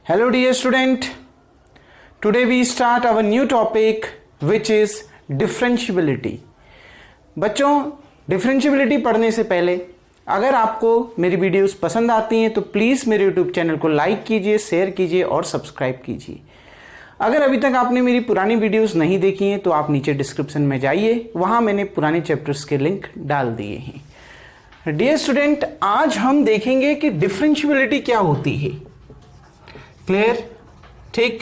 Hello dear student, today we start our new topic which is differentiability। बच्चों differentiability पढ़ने से पहले अगर आपको मेरी वीडियोस पसंद आती हैं तो प्लीज़ मेरे YouTube चैनल को लाइक कीजिए, शेयर कीजिए और सब्सक्राइब कीजिए। अगर अभी तक आपने मेरी पुरानी वीडियोस नहीं देखी हैं तो आप नीचे डिस्क्रिप्शन में जाइए, वहाँ मैंने पुराने चैप्टर्स के लिंक डाल दिए हैं। डियर स्टूडेंट, आज हम देखेंगे कि डिफरेंशियबिलिटी क्या होती है। क्लियर? ठीक,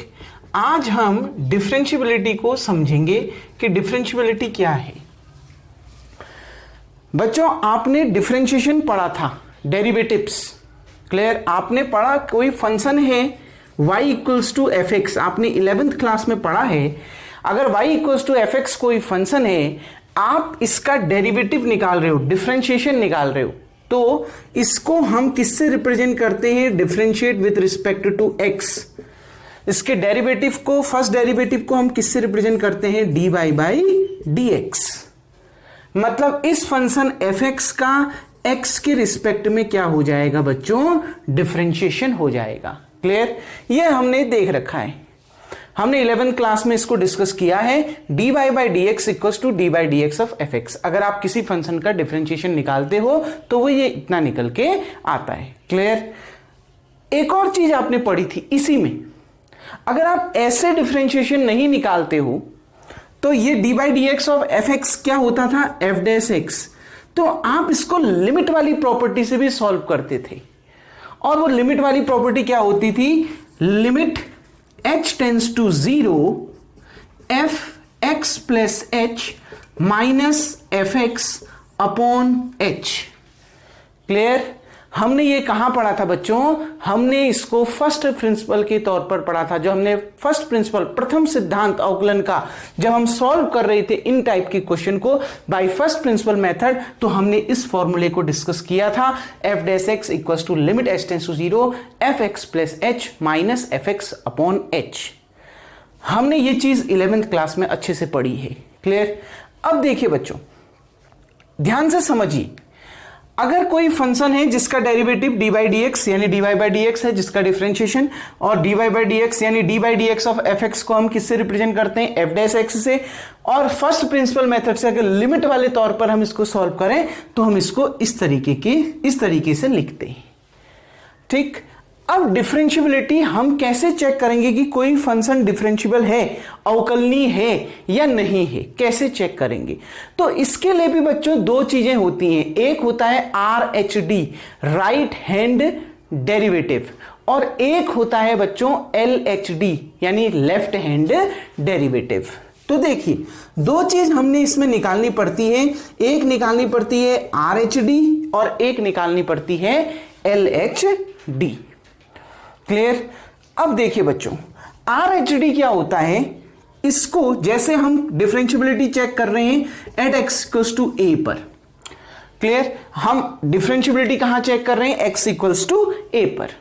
आज हम डिफरेंशियबिलिटी को समझेंगे कि डिफरेंशियबिलिटी क्या है। बच्चों आपने डिफरेंशिएशन पढ़ा था, डेरिवेटिव्स। क्लियर? आपने पढ़ा कोई फंक्शन है y equals to f x, आपने 11th क्लास में पढ़ा है। अगर y equals to f x कोई फंक्शन है, आप इसका डेरिवेटिव निकाल रहे हो, डिफरेंशिएशन निकाल रहे हो, तो इसको हम किससे रिप्रेजेंट करते हैं? Differentiate with respect to x। इसके डेरिवेटिव को, फर्स्ट डेरिवेटिव को हम किससे रिप्रेजेंट करते हैं? dy by dx। मतलब इस फंक्शन fx का x के रिस्पेक्ट में क्या हो जाएगा बच्चों? डिफरेंशिएशन हो जाएगा। क्लियर? ये हमने देख रखा है, हमने 11th क्लास में इसको डिस्कस किया है। dy by dx equals to dy by dx of fx। अगर आप किसी फंक्शन का डिफरेंशिएशन निकालते हो तो वो ये इतना निकल के आता है। क्लियर? एक और चीज आपने पढ़ी थी इसी में, अगर आप ऐसे डिफरेंशिएशन नहीं निकालते हो तो ये dy by dx of fx क्या होता था? f dash x। तो आप इसको लिमिट वाली प्रॉपर्टी से भी सॉल्व करते थे, और वो लिमिट वाली प्रॉपर्टी क्या होती थी? Limit h tends to 0 f x plus h minus f x upon h. Clear? हमने ये कहां पढ़ा था बच्चों? हमने इसको फर्स्ट प्रिंसिपल के तौर पर पढ़ा था। जो हमने फर्स्ट प्रिंसिपल, प्रथम सिद्धांत अवकलन का जब हम सॉल्व कर रहे थे इन टाइप के क्वेश्चन को बाय फर्स्ट प्रिंसिपल मेथड, तो हमने इस फॉर्मूले को डिस्कस किया था। F dash x equals to limit h tends to 0 f x plus h minus f x upon h. हमने ये चीज 11th क्लास में अच्छे से पढ़ी है। क्लियर? अब देखिए बच्चों, ध्यान से समझिए, अगर कोई फंक्शन है जिसका डेरिवेटिव dy बाई dx यानी dy बाई dx है, जिसका डिफरेंशिएशन, और dy बाई dx यानी dy by dx of fx को हम किससे रिप्रेजेंट करते हैं? f डैश x से। और फर्स्ट प्रिंसिपल मेथड से अगर लिमिट वाले तौर पर हम इसको सॉल्व करें तो हम इसको इस तरीके से लिखते हैं। ठीक, अब डिफरेंशियबिलिटी हम कैसे चेक करेंगे कि कोई फंक्शन डिफरेंशियबल है, अवकलनीय है या नहीं है? कैसे चेक करेंगे? तो इसके लिए भी बच्चों दो चीजें होती हैं। एक होता है RHD, राइट हैंड डेरिवेटिव, और एक होता है बच्चों LHD यानी लेफ्ट हैंड डेरिवेटिव। तो देखिए, दो चीज हमने इसमें निकालनी पड़ती है। एक निकालनी पड़ती है RHD और एक निकालनी पड़ती है LHD। क्लियर? अब देखिए बच्चों, RHD क्या होता है? इसको जैसे हम डिफरेंशियबिलिटी चेक कर रहे हैं at x equals to a पर। क्लियर? हम डिफरेंशियबिलिटी कहां चेक कर रहे हैं? x इक्वल्स टू a पर।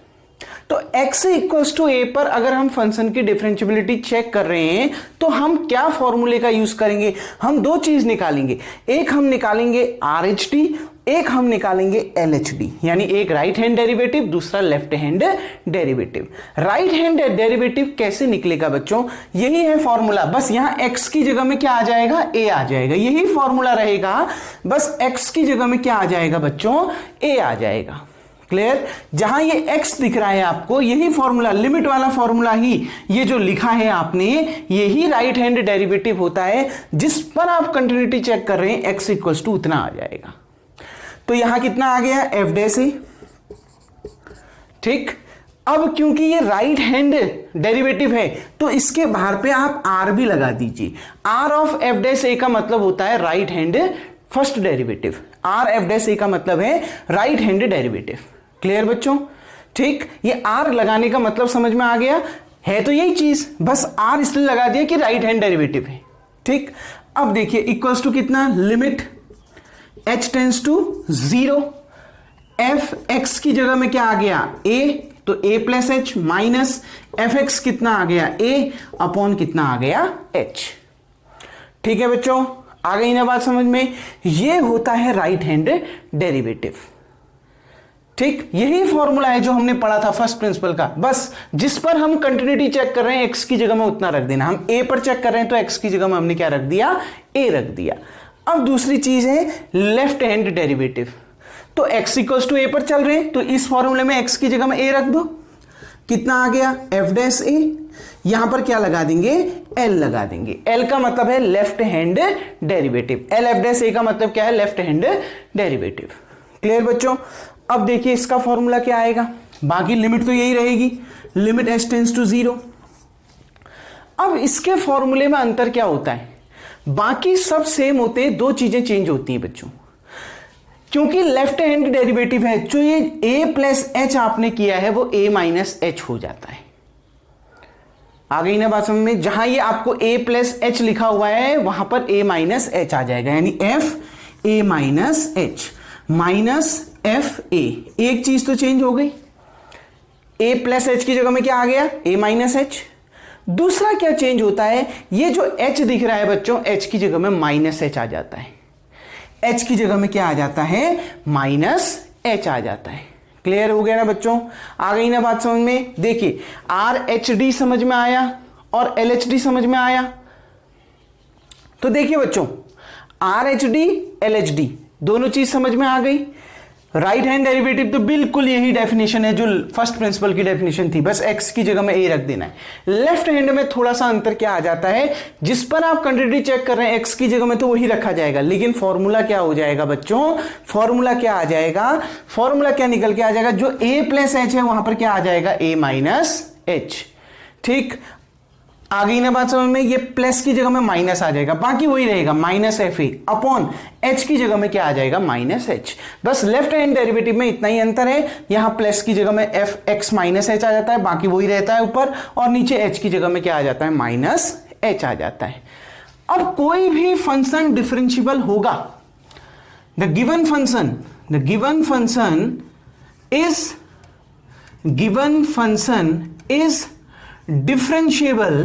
तो x इक्वल्स टू a पर अगर हम फंक्शन की डिफरेंशियबिलिटी चेक कर रहे हैं तो हम क्या फॉर्मूले का यूज करेंगे? हम दो चीज निकालेंगे, एक हम निकालेंगे RHD, एक हम निकालेंगे LHD, यानी एक राइट हैंड डेरिवेटिव, दूसरा left hand derivative. Right hand derivative कैसे निकलेगा बच्चों? यही है फॉर्मूला, बस यहां x की जगह में क्या आ जाएगा? a आ जाएगा। यही फॉर्मूला रहेगा, बस x की जगह में क्या आ जाएगा बच्चों? a आ जाएगा। क्लियर? जहां ये x दिख रहा है आपको, यही फॉर्मूला, लिमिट वाला फॉर्मूला ही ये जो लिखा है आपने, यही राइट हैंड डेरिवेटिव होता है जिस पर आप कंटिन्यूटी चेक कर रहे हैं। x इक्वल्स टू उतना आ जाएगा। तो यहां कितना आ गया? f dash a। ठीक, अब क्योंकि ये राइट हैंड डेरिवेटिव है तो इसके बाहर पे आप r भी लगा दीजिए। r of f dash a का मतलब होता है right hand first derivative. r f dash a का मतलब है राइट हैंड डेरिवेटिव। क्लियर बच्चों? ठीक, ये r लगाने का मतलब समझ में आ गया है? तो यही चीज, बस r इसलिए लगा दिया कि राइट हैंड डेरिवेटिव है। ठीक, अब देखिए इक्वल्स टू कितना? Limit h tends to 0 f x की जगह में क्या आ गया? a, तो a plus h minus f x कितना आ गया? a अपॉन कितना आ गया? h। ठीक है बच्चों, आ गई ना बात समझ में? ये होता है राइट हैंड डेरिवेटिव। ठीक, यही फॉर्मूला है जो हमने पढ़ा था फर्स्ट प्रिंसिपल का। बस जिस पर हम कंटिन्यूटी चेक कर रहे हैं एक्स की जगह में उतना रख देना। हम ए पर चेक कर रहे हैं तो एक्स की जगह में हमने क्या रख दिया, ए रख दिया। अब दूसरी चीज है लेफ्ट हैंड डेरिवेटिव। तो x इक्वल्स टू ए पर चल रहे हैं तो इस फॉर्मूले में x की जगह में a रख दो। कितना आ गया, एफ डैश ए। यहां पर क्या लगा देंगे, l लगा देंगे। l का मतलब है left hand derivative. l F dash A का मतलब क्या है, लेफ्ट हैंड डेरिवेटिव। क्लियर बच्चों। अब देखिए इसका फॉर्मूला क्या आएगा, बाकी लिमिट तो यही रहेगी, लिमिट s टेंड्स टू 0। अब इसके फॉर्मूले में अंतर क्या होता है, बाकी सब सेम होते हैं, दो चीजें चेंज होती हैं बच्चों। क्योंकि लेफ्ट हैंड डेरिवेटिव है, जो ये a प्लस एच आपने किया है वो a माइनस एच हो जाता है। आ गई ना बात समझ में। जहां ये आपको a प्लस एच लिखा हुआ है वहां पर a माइनस एच आ जाएगा, यानी f a minus H minus F A. एक चीज तो चेंज हो गई, a प्लस एच की जगह में क्या आ गया, a माइनस एच। दूसरा क्या चेंज होता है, ये जो h दिख रहा है बच्चों, h की जगह में माइनस एच आ जाता है। h की जगह में क्या आ जाता है, माइनस एच आ जाता है। क्लियर हो गया ना बच्चों, आ गई ना बात समझ में। देखिए आर एच डी समझ में आया और एल एच डी समझ में आया। तो देखिए बच्चों R H D L H D दोनों चीज समझ में आ गई। राइट हैंड डेरिवेटिव तो बिल्कुल यही डेफिनेशन है जो फर्स्ट प्रिंसिपल की डेफिनेशन थी, बस x की जगह में a रख देना है। लेफ्ट हैंड में थोड़ा सा अंतर क्या आ जाता है, जिस पर आप कंटिन्यूटी चेक कर रहे हैं x की जगह में तो वही रखा जाएगा, लेकिन फॉर्मूला क्या हो जाएगा बच्चों, फॉर्मूला क्या आ जाएगा, फॉर्मूला क्या निकल के आ जाएगा, जो a प्लस एच है वहां पर क्या आ जाएगा, a माइनस एच। ठीक, आ गई ना बात समझ में। ये प्लस की जगह में माइनस आ जाएगा, बाकी वही रहेगा minus F A upon H की जगह में क्या आ जाएगा, माइनस एच। बस लेफ्ट हैंड डेरिवेटिव में इतना ही अंतर है, यहां प्लस की जगह में एफ एक्स माइनस एच आ जाता है, बाकी वही रहता है ऊपर, और नीचे एच की जगह में क्या आ जाता है, माइनस एच आ जाता है। अब कोई भी फंक्शन डिफरेंशिएबल होगा, the given function is differentiable,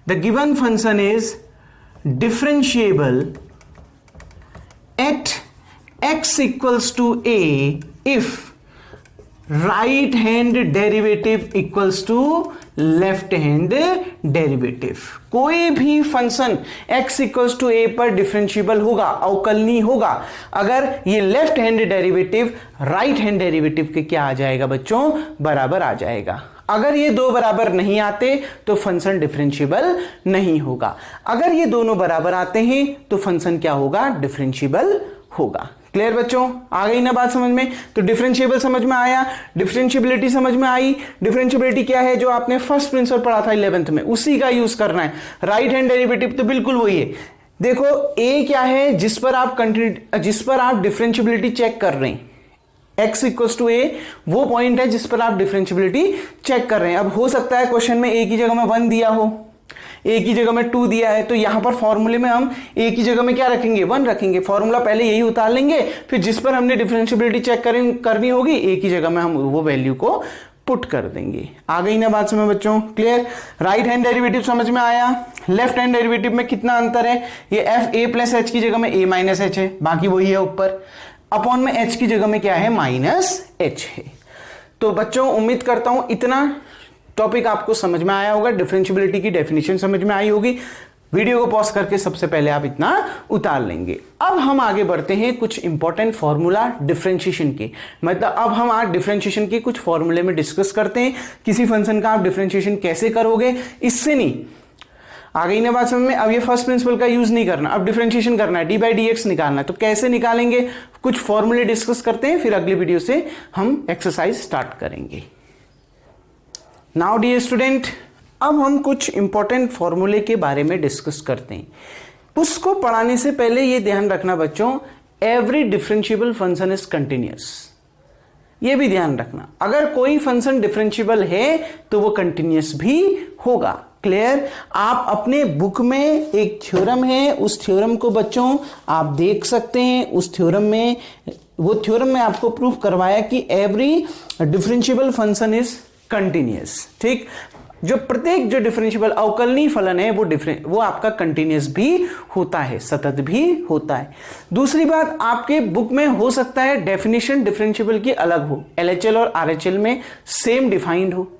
the given function is differentiable at x equals to a if right hand derivative equals to left hand derivative. कोई भी function x equals to a पर differentiable होगा, अवकलनीय होगा, अगर ये left hand derivative right hand derivative के क्या आ जाएगा बच्चों, बराबर आ जाएगा। अगर ये दो बराबर नहीं आते तो फंक्शन डिफरेंशिएबल नहीं होगा, अगर ये दोनों बराबर आते हैं तो फंक्शन क्या होगा, डिफरेंशिएबल होगा। क्लियर बच्चों, आ गई ना बात समझ में। तो डिफरेंशिएबल समझ में आया, डिफरेंशिएबिलिटी समझ में आई। डिफरेंशिएबिलिटी क्या है, जो आपने फर्स्ट प्रिंसिपल पढ़ा था 11th में, उसी का यूज करना है। राइट हैंड डेरिवेटिव तो बिल्कुल वही है। देखो ए क्या है, जिस पर आप डिफरेंशिएबिलिटी चेक कर रहे हैं, x इक्वल्स टू ए वो पॉइंट है जिस पर आप डिफरेंशिएबिलिटी चेक कर रहे हैं। अब हो सकता है क्वेश्चन में a की जगह में 1 दिया हो, a की जगह में 2 दिया है, तो यहां पर फॉर्मूले में हम a की जगह में क्या रखेंगे, 1 रखेंगे। फॉर्मूला पहले यही उतार लेंगे, फिर जिस पर हमने डिफरेंशिएबिलिटी चेक करनी होगी a की जगह में हम वो वैल्यू को पुट कर देंगे। आ गई ना बात समझ बच्चों, क्लियर। राइट हैंड डेरिवेटिव समझ में आया। लेफ्ट हैंड डेरिवेटिव में कितना अंतर है, ये एफ ए प्लस एच की जगह में a माइनस एच है, बाकी वही है ऊपर, अपॉन में h की जगह में क्या है, माइनस एच है। तो बच्चों उम्मीद करता हूं इतना टॉपिक आपको समझ में आया होगा, डिफरेंशिएबिलिटी की डेफिनेशन समझ में आई होगी। वीडियो को पॉज करके सबसे पहले आप इतना उतार लेंगे। अब हम आगे बढ़ते हैं कुछ इंपॉर्टेंट फॉर्मूला डिफरेंशिएशन के, मतलब अब हम आज डिफरेंशिएशन के कुछ फॉर्मूले में डिस्कस करते हैं। किसी फंक्शन का आप डिफरेंशिएशन कैसे करोगे, इससे नहीं, आ गई ना बात समझ में। अब ये फर्स्ट प्रिंसिपल का यूज नहीं करना, अब डिफरेंशिएशन करना है, डी बाई डी एक्स निकालना है। तो कैसे निकालेंगे, कुछ फॉर्मूले डिस्कस करते हैं, फिर अगली वीडियो से हम एक्सरसाइज स्टार्ट करेंगे। नाउ डियर स्टूडेंट, अब हम कुछ इंपॉर्टेंट फॉर्मूले के बारे में डिस्कस करते हैं। उसको पढ़ाने से पहले ये ध्यान रखना बच्चों, every differentiable function is continuous, ये भी ध्यान रखना। अगर कोई फंक्शन डिफरेंशिएबल है तो वो कंटिन्यूअस भी होगा। क्लियर। आप अपने बुक में एक थ्योरम है, उस थ्योरम को बच्चों आप देख सकते हैं। उस थ्योरम में, वो थ्योरम में आपको प्रूफ करवाया कि every differentiable function is continuous. ठीक, जो प्रत्येक जो डिफरेंशिएबल अवकलनीय फलन है वो आपका कंटिन्यूअस भी होता है, सतत भी होता है। दूसरी बात, आपके बुक में हो सकता है डेफिनेशन डिफरेंशिएबल की अलग हो, LHL और RHL में सेम डिफाइंड हो,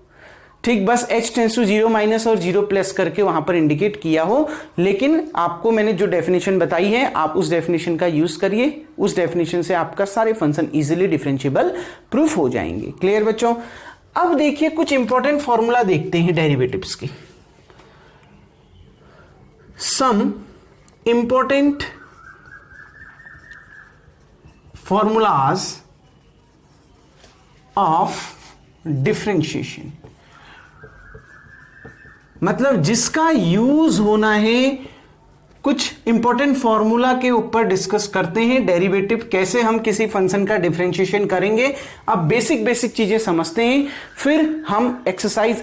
ठीक, बस h टेंस टू 0 माइनस और 0 प्लस करके वहां पर इंडिकेट किया हो, लेकिन आपको मैंने जो डेफिनेशन बताई है आप उस डेफिनेशन का यूज करिए, उस डेफिनेशन से आपका सारे फंक्शन इजीली डिफरेंशिएबल प्रूफ हो जाएंगे। क्लियर बच्चों? अब देखिए कुछ इंपॉर्टेंट फॉर्मूला देखते हैं डेरिवेटिव्स की। Some important formulas of differentiation, मतलब जिसका यूज होना है, कुछ इंपॉर्टेंट फॉर्मूला के ऊपर डिस्कस करते हैं। डेरिवेटिव कैसे हम किसी फंक्शन का डिफरेंशिएशन करेंगे, अब बेसिक चीजें समझते हैं, फिर हम एक्सरसाइज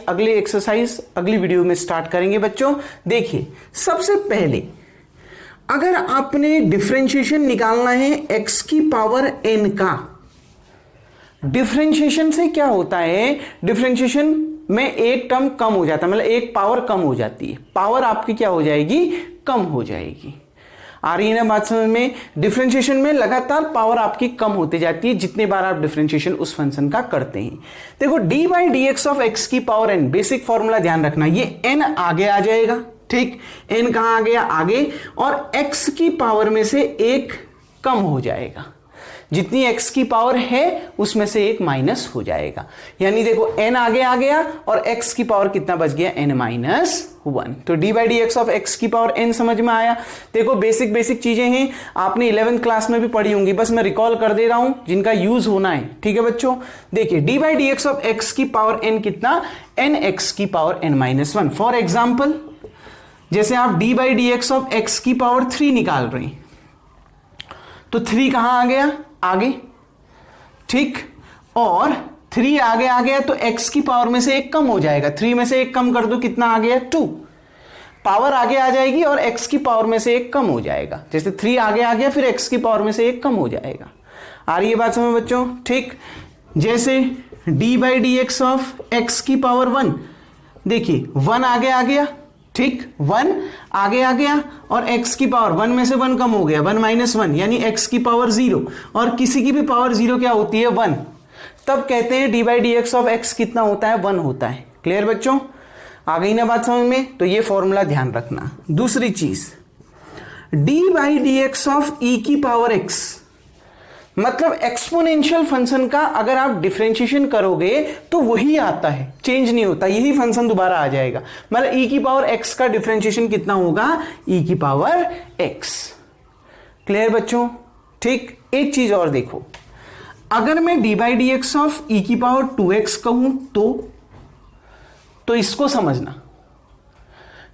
अगली वीडियो में स्टार्ट करेंगे। बच्चों देखिए, सबसे पहले अगर आपने डिफरेंशिएशन निकालना है x की पावर n का, डिफरेंशिएशन से क्या होता है, डिफरेंशिएशन में एक टर्म कम हो जाता है, मतलब एक पावर कम हो जाती है, पावर आपकी क्या हो जाएगी, कम हो जाएगी। आ रही है ना बात समझ में? डिफरेंशिएशन में लगातार पावर आपकी कम होती जाती है जितने बार आप डिफरेंशिएशन उस फंक्शन का करते हैं। देखो d/dx ऑफ x की पावर n, बेसिक फॉर्मूला ध्यान रखना, ये n आगे आ जाएगा, ठीक, n कहां आ गया, आगे, और x की पावर में से एक कम हो जाएगा, जितनी x की पावर है उसमें से एक माइनस हो जाएगा, यानी देखो n आगे आ गया और x की पावर कितना बच गया, n-1। तो d/dx ऑफ x की पावर n समझ में आया। देखो बेसिक चीजें हैं, आपने 11th क्लास में भी पढ़ी होंगी, बस मैं रिकॉल कर दे रहा हूं जिनका यूज होना है, ठीक है बच्चों। देखिए d/dx ऑफ x की पावर n कितना, nx की पावर n-1। फॉर एग्जाम्पल, जैसे आप d/dx ऑफ x की पावर 3 निकाल रहे हैं, तो 3 कहां आ गया, आगे, ठीक, और 3 आगे आ गया तो x की पावर में से एक कम हो जाएगा, 3 में से एक कम कर दो, कितना आ गया, 2, पावर आगे आ जाएगी और x की पावर में से एक कम हो जाएगा, जैसे 3 आगे आ गया फिर x की पावर में से एक कम हो जाएगा। आ रही है बात समझ बच्चों, ठीक। जैसे d/dx ऑफ x की पावर 1, देखिए 1 आगे आ गया, ठीक, 1 आगे आ गया और x की पावर 1 में से 1 कम हो गया, 1-1, यानी x की पावर 0, और किसी की भी पावर 0 क्या होती है, 1, तब कहते हैं d/dx ऑफ x कितना होता है, 1 होता है। क्लियर बच्चों? आ गई ना बात समझ में? तो ये फॉर्मूला ध्यान रखना। दूसरी चीज, d/dx ऑफ e की पावर x, मतलब एक्सपोनेंशियल फंक्शन का अगर आप डिफरेंशिएशन करोगे तो वही आता है, चेंज नहीं होता, यही फंक्शन दोबारा आ जाएगा। मतलब e की पावर x का डिफरेंशिएशन कितना होगा, e की पावर x। क्लियर बच्चों? ठीक। एक चीज और देखो, अगर मैं d/dx ऑफ e की पावर 2x कहूं तो इसको समझना,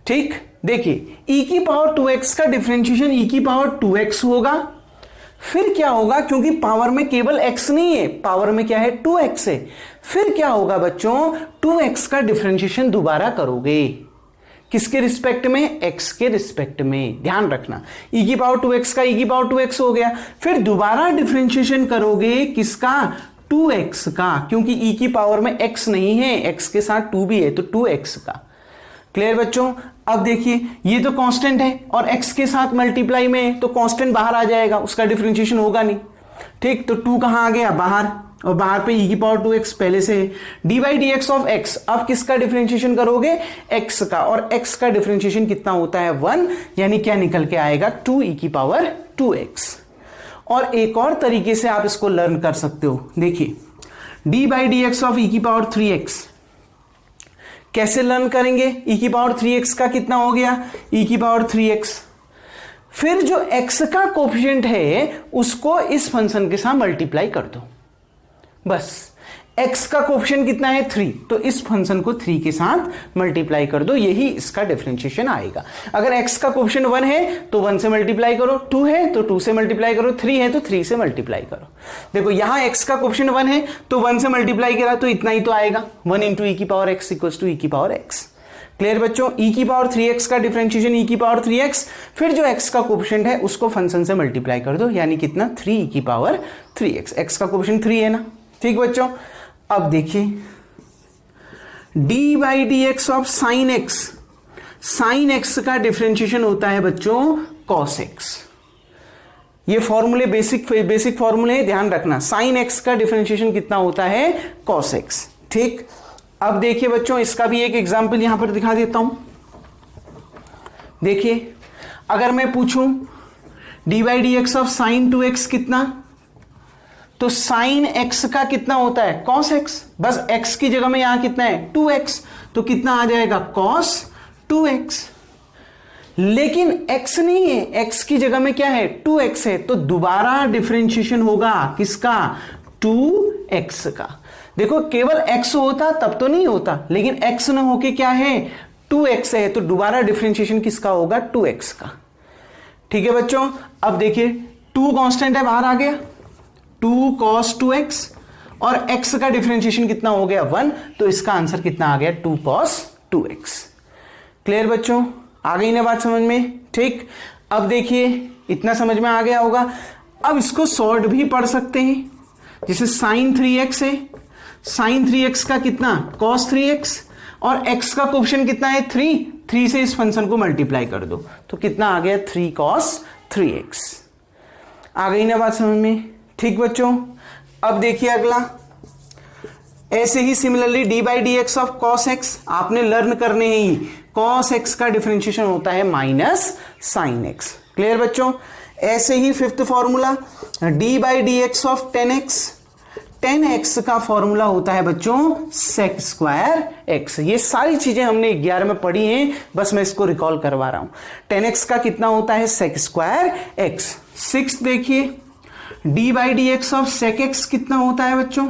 ठीक। देखिए e की पावर 2x का डिफरेंशिएशन e की पावर 2x होगा, फिर क्या होगा, क्योंकि पावर में केवल x नहीं है, पावर में क्या है, 2x है, फिर क्या होगा बच्चों, 2x का डिफरेंशिएशन दोबारा करोगे, किसके रिस्पेक्ट में, x के रिस्पेक्ट में, ध्यान रखना। e की पावर 2x का e की पावर 2x हो गया, फिर दोबारा डिफरेंशिएशन करोगे किसका, 2x का, क्योंकि e की पावर में x नहीं है, x के साथ 2 भी है, तो 2x का। क्लियर बच्चों? अब देखिए ये तो कांस्टेंट है और x के साथ मल्टीप्लाई में, तो कांस्टेंट बाहर आ जाएगा, उसका डिफरेंशिएशन होगा नहीं, ठीक। तो 2 कहां आ गया, बाहर, और बाहर पे e की पावर 2x पहले से है। d/dx ऑफ x, अब किसका डिफरेंशिएशन करोगे, x का, और x का डिफरेंशिएशन कितना होता है, 1, यानी क्या निकल के आएगा, 2e की पावर 2x। और एक और तरीके से आप इसको लर्न कर सकते हो, देखिए d/dx ऑफ e की पावर 3x कैसे लर्न करेंगे, e की पावर 3x का कितना हो गया, e की पावर 3x, फिर जो x का कोफिशिएंट है उसको इस फंक्शन के साथ मल्टीप्लाई कर दो, बस। x का कोफिशिएंट कितना है, 3, तो इस फंक्शन को 3 के साथ मल्टीप्लाई कर दो, यही इसका डिफरेंशिएशन आएगा। अगर x का कोफिशिएंट 1 है तो 1 से मल्टीप्लाई करो, 2 है तो 2 से मल्टीप्लाई करो, 3 है तो 3 से मल्टीप्लाई करो। देखो यहां x का कोफिशिएंट 1 है तो 1 से मल्टीप्लाई करा तो इतना ही तो आएगा, 1 इंटू e की power x equals to e की पावर x। क्लियर बच्चों? e की पावर 3x का डिफरेंशिएशन e की पावर 3x, फिर जो x का कोफिशिएंट है उसको फंक्शन से मल्टीप्लाई कर दो, यानी कितना, 3e की पावर 3x। x का कोफिशिएंट 3 है ना, ठीक बच्चों। अब देखिए d by d x of sine x, sine x का डिफरेंशिएशन होता है बच्चों कॉस एक्स। ये फॉर्मूले बेसिक फॉर्मूले ध्यान रखना। साइन एक्स का डिफरेंशिएशन कितना होता है कॉस एक्स। ठीक, अब देखिए बच्चों इसका भी एक एग्जांपल यहां पर दिखा देता हूं। देखिए अगर मैं पूछूं D by d x of sine 2x कितना, तो साइन x का कितना होता है कॉस x, बस x की जगह में यहां कितना है 2x, तो कितना आ जाएगा कॉस 2x। लेकिन x नहीं है, x की जगह में क्या है 2x है, तो दोबारा डिफरेंशिएशन होगा किसका 2x का। देखो केवल x होता तब तो नहीं होता, लेकिन x ना होके क्या है 2x है, तो दोबारा डिफरेंशिएशन किसका होगा 2x का। ठीक है बच्चों, अब देखिए 2 कांस्टेंट है बाहर आ गया, 2 cos 2x और x का डिफरेंशिएशन कितना हो गया 1, तो इसका आंसर कितना आ गया 2 cos 2x। क्लियर बच्चों, आ गई ना बात समझ में। ठीक, अब देखिए इतना समझ में आ गया होगा। अब इसको शॉर्ट भी पढ़ सकते हैं, जैसे साइन 3x है, साइन 3x का कितना cos 3x और x का कोएफिशिएंट कितना है 3 से इस फंक्शन को मल्टीप्लाई कर दो, तो कितना आ गया 3 cos 3x। आ गई ना बात समझ में। ठीक बच्चों, अब देखिए अगला, ऐसे ही similarly d by d x of cos x आपने लर्न करने ही, कॉस एक्स का डिफरेंशिएशन होता है माइनस साइन एक्स। क्लियर बच्चों, ऐसे ही fifth formula d by d x of tan x, tan x का फॉर्मूला होता है बच्चों सेक स्क्वायर एक्स। ये सारी चीजें हमने 11 में पढ़ी हैं, बस मैं इसको रिकॉल करवा रहा हूं। टेन एक्स का कितना होता है सेक स्क्वायर एक्स। सिक्स देखिए d by d x of sec x कितना होता है बच्चों,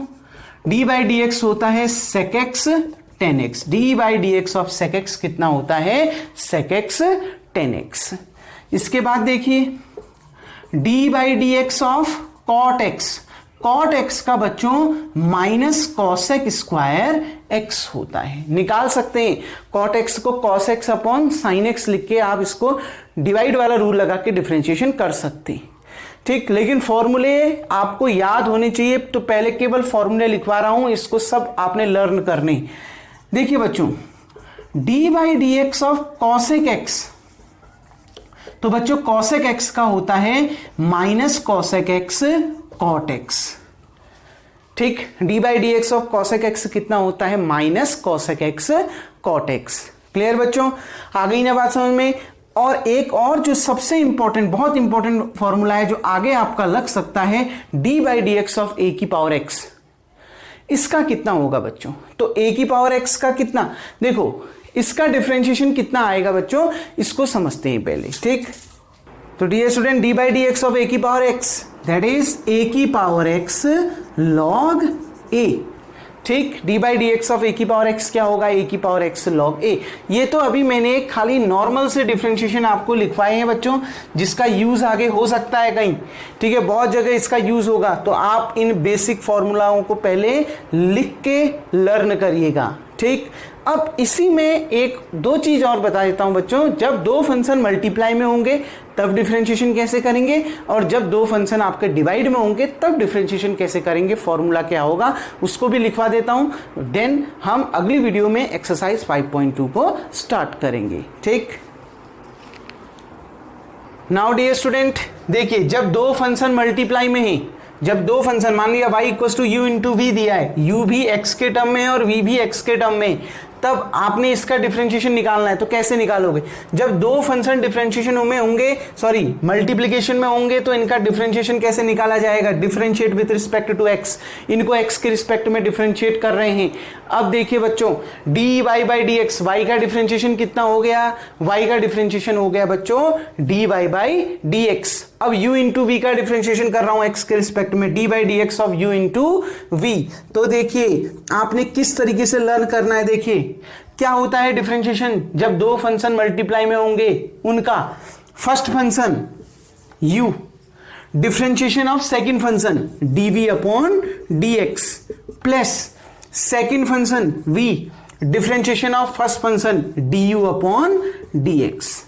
डी बाई डी एक्स होता है sec x tan x. D by d x of sec x कितना होता है सेक एक्स टेन एक्स। इसके बाद देखिए d by d x of cot x, cot x का बच्चों माइनस कॉसेक स्क्वायर एक्स होता है। निकाल सकते हैं कॉट एक्स को cos x upon sine x लिख के आप इसको डिवाइड वाला रूल लगा के डिफरेंशिएशन कर सकते हैं। ठीक, लेकिन फॉर्मूले आपको याद होने चाहिए, तो पहले केवल फॉर्मूले लिखवा रहा हूं, इसको सब आपने लर्न करने। देखिए बच्चों d by d x of cosec x, तो बच्चों कॉसेक एक्स का होता है minus cosec x cot x. ठीक, d by d x of cosec x कितना होता है minus cosec x cot x. Clear बच्चों, आ गई ना बात समझ में। और एक और जो सबसे इंपॉर्टेंट, बहुत इंपॉर्टेंट फॉर्मूला है जो आगे आपका लग सकता है, d by d x of a की पावर एक्स, इसका कितना होगा बच्चों, तो ए की पावर एक्स का कितना, देखो इसका डिफरेंशिएशन कितना आएगा बच्चों, इसको समझते हैं पहले। ठीक, तो dear student d by d x of a की power x that is a की पावर एक्स लॉग ए। ठीक, d by d x of a की पावर एक्स क्या होगा, ए की पावर एक्स लॉग ए। ये तो अभी मैंने खाली नॉर्मल से डिफरेंशिएशन आपको लिखवाए हैं बच्चों, जिसका यूज आगे हो सकता है कहीं। ठीक है, बहुत जगह इसका यूज होगा, तो आप इन बेसिक फॉर्मूलाओं को पहले लिख के लर्न करिएगा। ठीक, अब इसी में एक दो चीज और बता देता हूं बच्चों, जब दो फंक्शन मल्टीप्लाई में होंगे तब डिफरेंशिएशन कैसे करेंगे, और जब दो फंक्शन आपके डिवाइड में होंगे तब डिफरेंशिएशन कैसे करेंगे, फॉर्मूला क्या होगा उसको भी लिखवा देता हूं। देन हम अगली वीडियो में एक्सरसाइज 5.2 को स्टार्ट करेंगे। ठीक, नाउ डियर स्टूडेंट देखिए, जब दो फंक्शन मल्टीप्लाई में है, जब दो फंक्शन मान लिया y equal to u into v दिया है, u भी x के टर्म में और v भी x के टर्म में, तब आपने इसका डिफरेंशिएशन निकालना है। तो कैसे निकालोगे, जब दो फंक्शन डिफरेंशिएशन में होंगे, सॉरी मल्टीप्लिकेशन में होंगे, तो इनका डिफरेंशिएशन कैसे निकाला जाएगा, differentiate with respect to x, इनको x के रिस्पेक्ट में डिफरेंशिएट कर रहे हैं। अब देखिए बच्चों dy by d x, y का डिफरेंशिएशन कितना हो गया, y का डिफरेंशिएशन हो गया बच्चों dy बाई डी एक्स। अब u इंटू वी का डिफरेंशिएशन कर रहा हूं x के रिस्पेक्ट में, d by d x of u into v. तो देखिए आपने किस तरीके से लर्न करना है। देखिए क्या होता है डिफरेंशिएशन, जब दो फंक्शन मल्टीप्लाई में होंगे उनका, first function u, differentiation of second function dv upon dx, plus second function v, differentiation of first function du upon dx।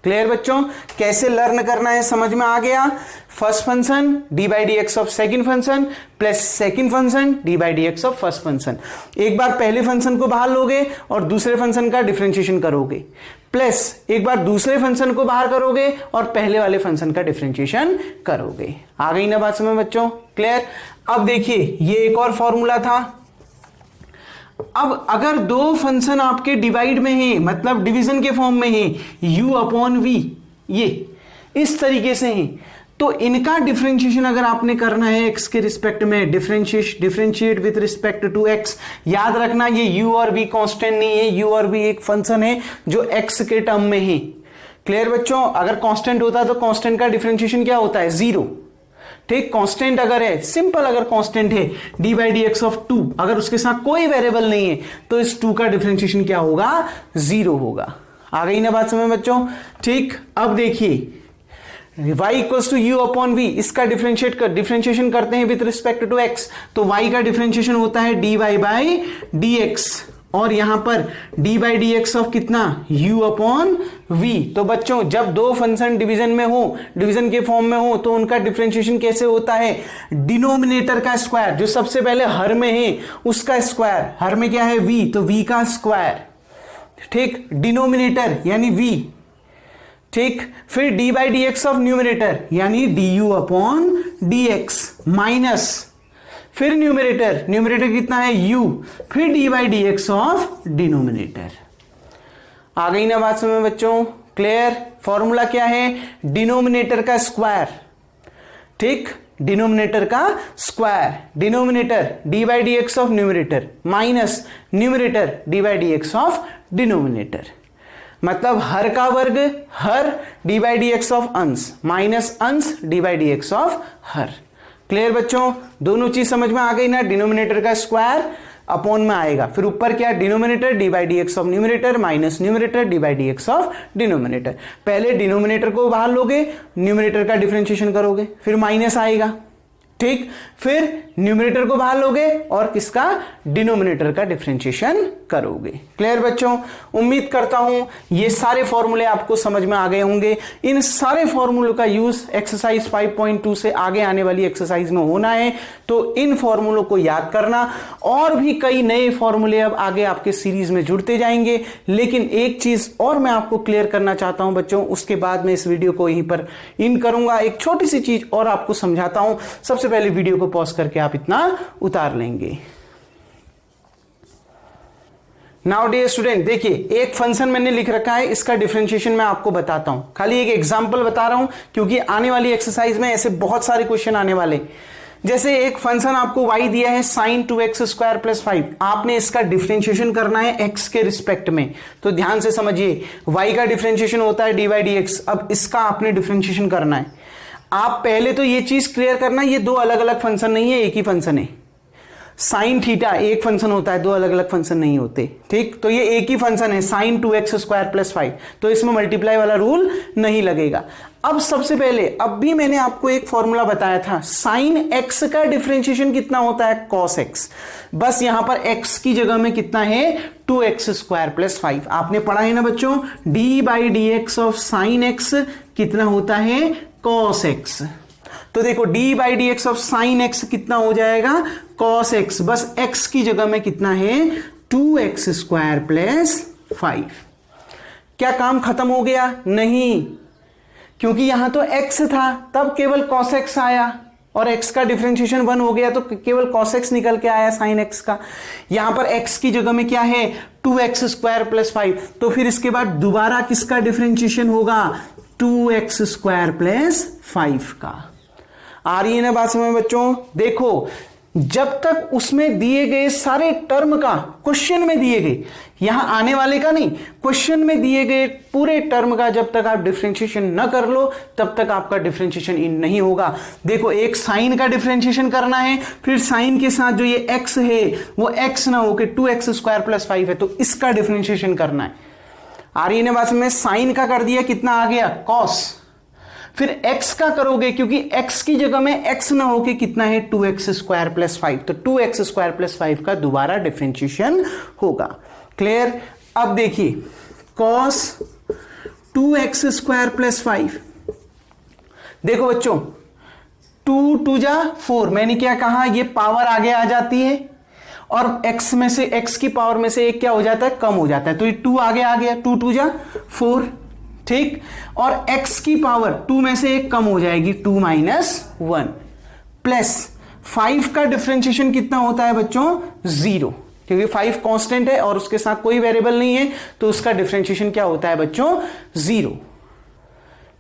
Clear बच्चों, कैसे लर्न करना है समझ में आ गया। First function D by d x of second function plus second function D by d x of first function. एक बार पहले function को बाहर लोगे और दूसरे फंक्शन का डिफरेंशिएशन करोगे, प्लस एक बार दूसरे फंक्शन को बाहर करोगे और पहले वाले फंक्शन का डिफरेंशिएशन करोगे। आ गई ना बात समझ बच्चों, क्लियर। अब देखिए ये एक और फॉर्मूला था। अब अगर दो फंक्शन आपके डिवाइड में हैं, मतलब डिवीजन के फॉर्म में हैं, u अपॉन v, ये इस तरीके से हैं, तो इनका डिफरेंशिएशन अगर आपने करना है x के रिस्पेक्ट में, differentiate with respect to x, याद रखना ये u और v कांस्टेंट नहीं है, u और v एक फंक्शन है जो x के टर्म में है। क्लियर बच्चों, अगर कांस्टेंट होता तो कांस्टेंट का डिफरेंशिएशन क्या होता है, 0। ठीक, कांस्टेंट अगर है, सिंपल अगर कांस्टेंट है d by d x of 2, अगर उसके साथ कोई वेरिएबल नहीं है तो इस 2 का डिफरेंशिएशन क्या होगा, 0 होगा। आ गई ना बात समझ बच्चों। ठीक, अब देखिए y equals to u upon v, इसका डिफरेंशिएशन करते हैं विथ रिस्पेक्ट टू x, तो y का डिफरेंशिएशन होता है dy बाई डी एक्स, और यहां पर d by d x of कितना, u अपॉन v। तो बच्चों जब दो फंक्शन डिवीजन में हो, डिवीजन के फॉर्म में हो, तो उनका डिफरेंशिएशन कैसे होता है, डिनोमिनेटर का स्क्वायर, जो सबसे पहले हर में है उसका स्क्वायर, हर में क्या है v, तो v का स्क्वायर। ठीक, डिनोमिनेटर यानी v। ठीक, फिर d by d x of numerator यानी du upon d x, minus फिर न्यूमरेटर कितना है u, फिर d by d x of denominator. आ गई ना बात समझ में बच्चों, क्लियर। फॉर्मूला क्या है, डिनोमिनेटर का स्क्वायर। ठीक, डिनोमिनेटर का square, denominator d by d x of numerator minus numerator d by d x of denominator, मतलब हर का वर्ग हर d by d x of अंश माइनस अंश d by d x of her. Clear बच्चों, दोनों चीज समझ में आ गई ना, डिनोमिनेटर का स्क्वायर अपॉन में आएगा, फिर ऊपर क्या, denominator D by d x of numerator minus numerator D by d x of denominator. पहले डिनोमिनेटर को बाहर लोगे, न्यूमरेटर का डिफरेंशिएशन करोगे, फिर माइनस आएगा। ठीक, फिर न्यूमरेटर को बाहर लोगे और किसका, डिनोमिनेटर का डिफरेंशिएशन करोगे। क्लियर बच्चों, उम्मीद करता हूं ये सारे फॉर्मूले आपको समझ में आ गए होंगे। इन सारे फॉर्मूलों का यूज एक्सरसाइज 5.2 से आगे आने वाली एक्सरसाइज में होना है, तो इन फॉर्मूलों को याद करना। और भी कई नए फॉर्मूले अब आगे आपके सीरीज में जुड़ते जाएंगे, लेकिन एक चीज और मैं आपको क्लियर करना चाहता हूं बच्चों, उसके बाद मैं इस वीडियो को यहीं पर इन करूंगा। एक छोटी सी चीज और आपको समझाता हूं, सबसे पहले वीडियो को पॉज करके आप इतना उतार लेंगे। नाउ डियर स्टूडेंट, देखिए एक फंक्शन मैंने लिख रखा है, इसका डिफरेंशिएशन मैं आपको बताता हूं, खाली एक एग्जांपल बता रहा हूं, क्योंकि आने वाली एक्सरसाइज में ऐसे बहुत सारे क्वेश्चन आने वाले। जैसे एक फंक्शन आपको y दिया है sin 2x स्क्वायर प्लस 5, आपने इसका डिफरेंशिएशन करना है x के रिस्पेक्ट में, तो ध्यान से समझिए y का डिफरेंशिएशन होता है डी बाई डी एक्स। अब इसका आपने डिफरेंशिएशन करना है। आप पहले तो ये चीज क्लियर करना, ये दो अलग अलग फंक्शन नहीं है, एक ही फंक्शन है। साइन थीटा एक फंक्शन होता है, दो अलग अलग फंक्शन नहीं होते। ठीक, तो ये एक ही फंक्शन है sin 2x स्क्वायर प्लस 5, तो इसमें मल्टीप्लाई वाला रूल नहीं लगेगा। अब सबसे पहले, अब भी मैंने आपको एक फॉर्मूला बताया था, sin x का डिफरेंशिएशन कितना होता है, cos x। बस यहां पर x की जगह में कितना है, 2x स्क्वायर प्लस 5। आपने पढ़ा है ना बच्चों, d by d x of sine x कितना होता है, cos x। तो देखो d by d x of sine x कितना हो जाएगा, cos x। बस x की जगह में कितना है, 2x स्क्वायर प्लस 5। क्या काम खत्म हो गया, नहीं, क्योंकि यहां तो x था, तब केवल cos x आया, और x का डिफरेंशिएशन 1 हो गया, तो केवल cos x निकल के आया sin x का। यहां पर x की जगह में क्या है, 2x स्क्वायर प्लस 5, तो फिर इसके बाद दोबारा किसका डिफरेंशिएशन होगा, 2x स्क्वायर प्लस 5 का। आ रही है ना बात समझ में बच्चों। देखो जब तक उसमें दिए गए सारे टर्म का, क्वेश्चन में दिए गए, यहां आने वाले का नहीं, क्वेश्चन में दिए गए पूरे टर्म का जब तक आप डिफरेंशिएशन न कर लो, तब तक आपका डिफरेंशिएशन इन नहीं होगा। देखो एक साइन का डिफरेंशिएशन करना है, फिर साइन के साथ जो ये x है वो x ना होके 2x स्क्वायर प्लस 5 है, तो इसका डिफरेंशिएशन करना है। आ रही है ना बात में, साइन का कर दिया, कितना आ गया, cos। फिर x का करोगे, क्योंकि x की जगह में x ना होके कितना है, 2x स्क्वायर प्लस 5, तो 2x स्क्वायर प्लस 5 का दोबारा डिफरेंशिएशन होगा। क्लियर। अब देखिए cos 2x स्क्वायर प्लस 5। देखो बच्चों 2 2 जा 4, मैंने क्या कहा, ये पावर आगे आ जाती है और x में से, x की पावर में से एक क्या हो जाता है, कम हो जाता है, तो ये 2 आगे आ गया, 2 2 जा 4, ठीक। और x की पावर 2 में से एक कम हो जाएगी, 2 - 1 प्लस 5 का डिफरेंशिएशन कितना होता है बच्चों, 0, क्योंकि 5 कांस्टेंट है और उसके साथ कोई वेरिएबल नहीं है, तो उसका डिफरेंशिएशन क्या होता है बच्चों, 0।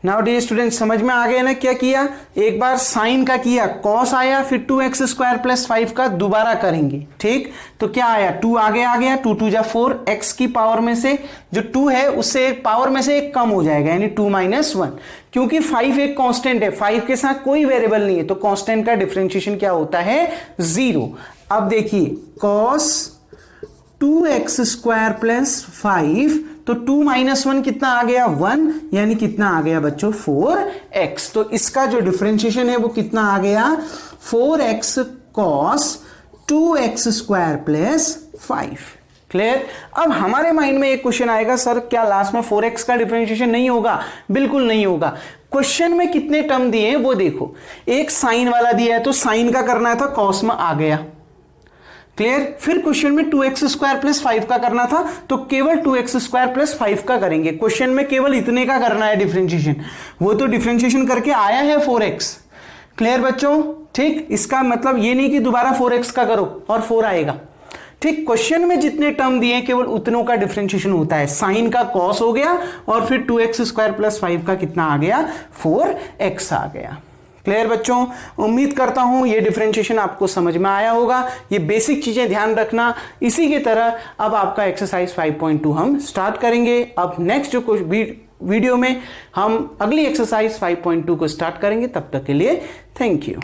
नाउ डियर स्टूडेंट, समझ में आ गया ना क्या किया, एक बार साइन का किया, कॉस आया, फिर 2x स्क्वायर प्लस 5 का दोबारा करेंगे, ठीक। तो क्या आया, 2 आगे आ गया, 2 2 जा 4, x की पावर में से जो 2 है उससे एक पावर में से एक कम हो जाएगा, यानी 2 - 1, क्योंकि 5 एक कांस्टेंट है, 5 के साथ कोई वेरिएबल नहीं है, तो कांस्टेंट का डिफरेंशिएशन क्या होता है, 0। अब देखिए कॉस 2x स्क्वायर प्लस 5, तो 2 - 1 कितना आ गया, 1, यानी कितना आ गया बच्चों, 4x। तो इसका जो डिफरेंशिएशन है वो कितना आ गया, 4x cos 2x square plus 5। Clear. अब हमारे माइंड में एक क्वेश्चन आएगा, सर क्या लास्ट में 4x का डिफरेंशिएशन नहीं होगा, बिल्कुल नहीं होगा। क्वेश्चन में कितने टर्म दिए हैं वो देखो, एक साइन वाला दिया है तो साइन का करना था, कॉस में आ गया, क्लियर। फिर क्वेश्चन में 2x स्क्वायर प्लस 5 का करना था, तो केवल 2x स्क्वायर प्लस 5 का करेंगे। क्वेश्चन में केवल इतने का करना है डिफरेंशिएशन, वो तो डिफरेंशिएशन करके आया है 4x। क्लियर बच्चों, ठीक। इसका मतलब ये नहीं कि दोबारा 4x का करो और 4 आएगा, ठीक। क्वेश्चन में जितने टर्म दिए केवल उतनों का डिफरेंशिएशन होता है, साइन का कॉस हो गया और फिर 2x स्क्वायर प्लस 5 का कितना आ गया, 4x आ गया। क्लियर बच्चों, उम्मीद करता हूं ये डिफरेंशिएशन आपको समझ में आया होगा। ये बेसिक चीजें ध्यान रखना। इसी की तरह अब आपका एक्सरसाइज 5.2 हम स्टार्ट करेंगे। अब नेक्स्ट जो कुछ वीडियो में हम अगली एक्सरसाइज 5.2 को स्टार्ट करेंगे। तब तक के लिए थैंक यू।